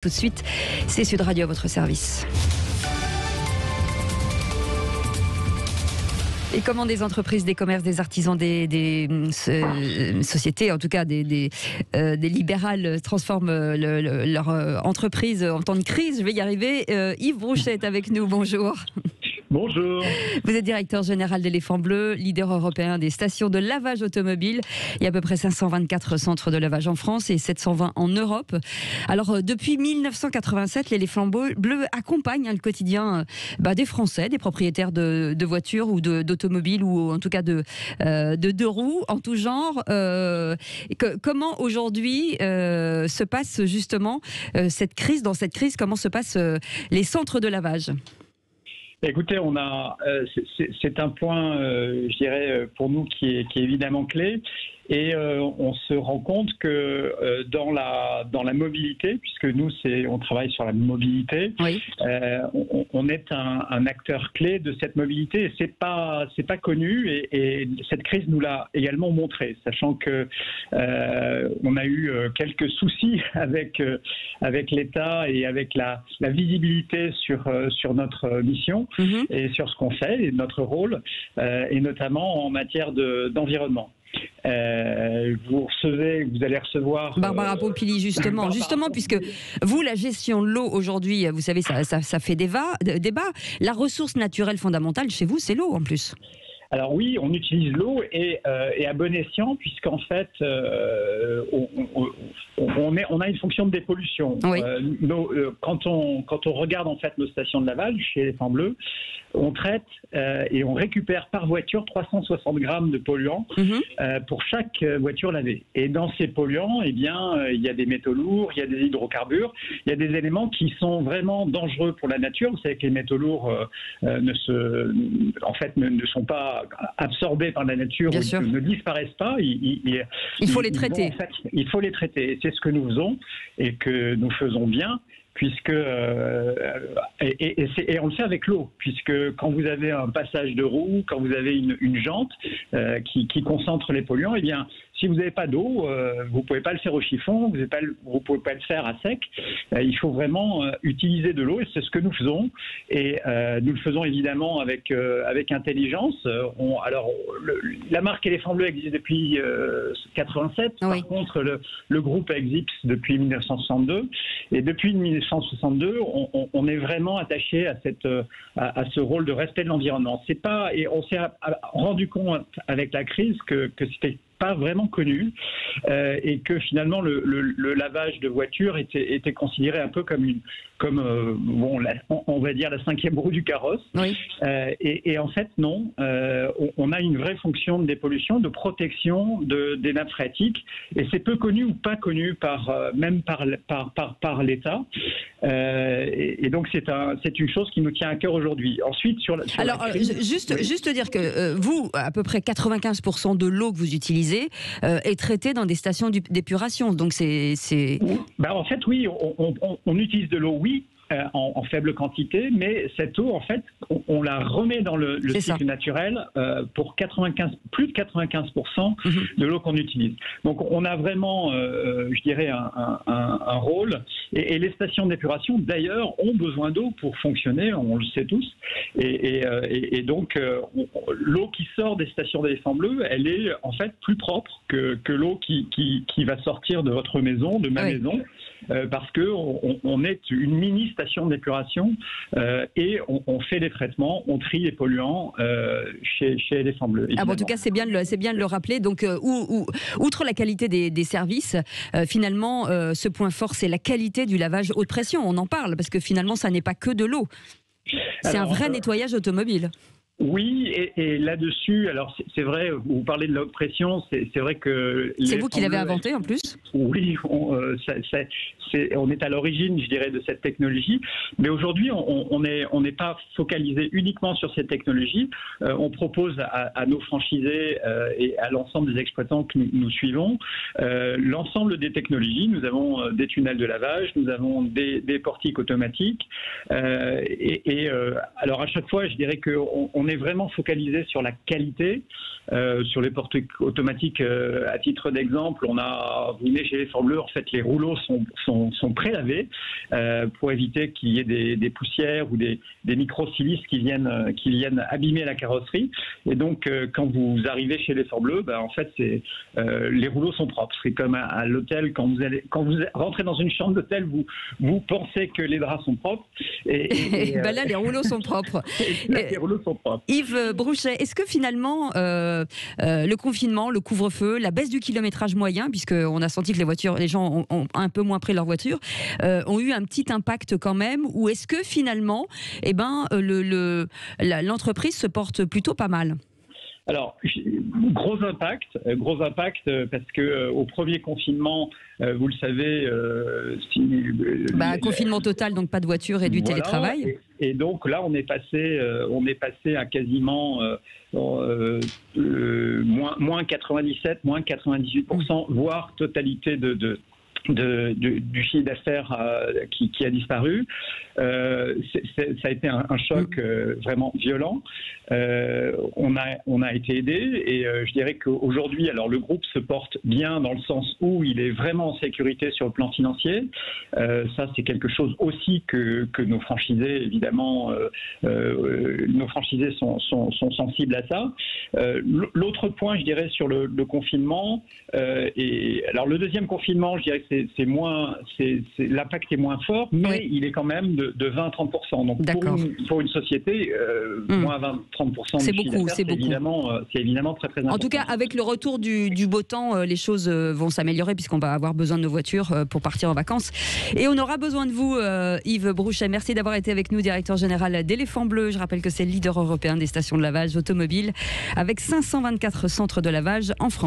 Tout de suite, c'est Sud Radio à votre service. Et comment des entreprises, des commerces, des artisans, des sociétés, en tout cas des libérales transforment leur entreprise en temps de crise. Je vais y arriver. Yves Brouchet est avec nous, bonjour. Bonjour. Vous êtes directeur général d'Éléphant Bleu, leader européen des stations de lavage automobile. Il y a à peu près 524 centres de lavage en France et 720 en Europe. Alors, depuis 1987, l'Éléphant Bleu accompagne le quotidien des Français, des propriétaires de voitures ou d'automobiles ou en tout cas de deux roues en tout genre. Comment aujourd'hui se passe justement cette crise? Dans cette crise, comment se passent les centres de lavage? Écoutez, c'est un point, je dirais, pour nous qui est évidemment clé. Et on se rend compte que dans la mobilité, puisque nous on travaille sur la mobilité, oui. On est un acteur clé de cette mobilité et c'est pas connu et cette crise nous l'a également montré, sachant que on a eu quelques soucis avec l'État et avec la visibilité sur notre mission et sur ce qu'on fait et notre rôle et notamment en matière d'environnement. Vous allez recevoir Barbara Pompili justement, puisque vous, la gestion de l'eau aujourd'hui, vous savez, ça fait débat. La ressource naturelle fondamentale chez vous, c'est l'eau en plus. Alors oui, on utilise l'eau et à bon escient, puisqu'en fait, on a une fonction de dépollution. Oui. Quand on regarde en fait nos stations de lavage chez Éléphant Bleu, on traite et on récupère par voiture 360 grammes de polluants pour chaque voiture lavée. Et dans ces polluants, eh bien, il y a des métaux lourds, il y a des hydrocarbures, il y a des éléments qui sont vraiment dangereux pour la nature. Vous savez que les métaux lourds ne sont pas absorbés par la nature, ou ne disparaissent pas. Il faut les traiter. Il faut les traiter. C'est ce que nous faisons et que nous faisons bien. Puisque et on le fait avec l'eau, puisque quand vous avez un passage de roue, quand vous avez une jante qui concentre les polluants, eh bien si vous n'avez pas d'eau, vous pouvez pas le faire au chiffon, vous pouvez pas le faire à sec. Il faut vraiment utiliser de l'eau et c'est ce que nous faisons. Et nous le faisons évidemment avec intelligence. La marque Éléphant Bleu existe depuis 87. Oui. Par contre, le groupe existe depuis 1962. Et depuis 1962, on est vraiment attaché à ce rôle de respect de l'environnement. Et on s'est rendu compte avec la crise que c'était pas vraiment connu et que finalement le lavage de voitures était considéré un peu on va dire la cinquième roue du carrosse. Oui. Et en fait non, on a une vraie fonction de dépollution, de protection des nappes phréatiques et c'est peu connu ou pas connu même par l'État. Et donc c'est une chose qui nous tient à cœur aujourd'hui. Ensuite juste dire que vous, à peu près 95% de l'eau que vous utilisez est traitée dans des stations d'épuration. Donc en fait oui, on utilise de l'eau, oui. En faible quantité, mais cette eau, en fait, on la remet dans le cycle naturel pour plus de 95% de l'eau qu'on utilise. Donc, on a vraiment, je dirais, un rôle. Et les stations d'épuration, d'ailleurs, ont besoin d'eau pour fonctionner, on le sait tous. Et donc, l'eau qui sort des stations d'Éléphant Bleu, elle est en fait plus propre que l'eau qui va sortir de votre maison, de ma maison. Parce qu'on est une mini station d'épuration et on fait des traitements, on trie les polluants chez Éléphant Bleu. En tout cas, c'est bien de le rappeler. Donc, outre la qualité des services, finalement, ce point fort, c'est la qualité du lavage haute pression. On en parle parce que finalement, ça n'est pas que de l'eau. C'est un vrai nettoyage automobile. Oui, et là-dessus, alors c'est vrai, vous parlez de la haute pression, c'est vrai que... C'est vous qui l'avez inventé en plus ? Oui, on est à l'origine, je dirais, de cette technologie, mais aujourd'hui, on n'est pas focalisé uniquement sur cette technologie. On propose à nos franchisés et à l'ensemble des exploitants que nous suivons l'ensemble des technologies. Nous avons des tunnels de lavage, nous avons des portiques automatiques, alors à chaque fois, je dirais qu'on est vraiment focalisé sur la qualité. Sur les portes automatiques, à titre d'exemple, vous venez chez l'Effort Bleu, en fait, les rouleaux sont prélavés pour éviter qu'il y ait des poussières ou des micro-silices qui viennent abîmer la carrosserie. Et donc, quand vous arrivez chez l'Effort Bleu, en fait, les rouleaux sont propres. C'est comme à l'hôtel, quand vous rentrez dans une chambre d'hôtel, vous pensez que les draps sont propres. Et là, les rouleaux sont propres. Les rouleaux sont propres. Yves Brouchet, est-ce que finalement, le confinement, le couvre-feu, la baisse du kilométrage moyen, puisqu'on a senti que les gens ont un peu moins pris leur voiture, ont eu un petit impact quand même, ou est-ce que finalement, l'entreprise se porte plutôt pas mal ? Alors, gros impact parce que au premier confinement, vous le savez, confinement total, donc pas de voiture et du télétravail. Et donc là, on est passé à quasiment moins 97, moins 98%, voire totalité du chiffre d'affaires qui a disparu. Ça a été un choc vraiment violent. On a été aidé et je dirais qu'aujourd'hui, alors le groupe se porte bien dans le sens où il est vraiment en sécurité sur le plan financier. Ça, c'est quelque chose aussi que nos franchisés, évidemment, nos franchisés sont sensibles à ça. L'autre point, je dirais, sur le confinement, alors le deuxième confinement, je dirais que l'impact est moins fort, mais il est quand même de 20-30%. Donc pour une société, moins 20-30%, c'est beaucoup. C'est évidemment très très important. En tout cas, avec le retour du beau temps, les choses vont s'améliorer puisqu'on va avoir besoin de nos voitures pour partir en vacances. Et on aura besoin de vous, Yves Brouchet. Merci d'avoir été avec nous, directeur général d'Éléphant Bleu. Je rappelle que c'est le leader européen des stations de lavage automobile avec 524 centres de lavage en France.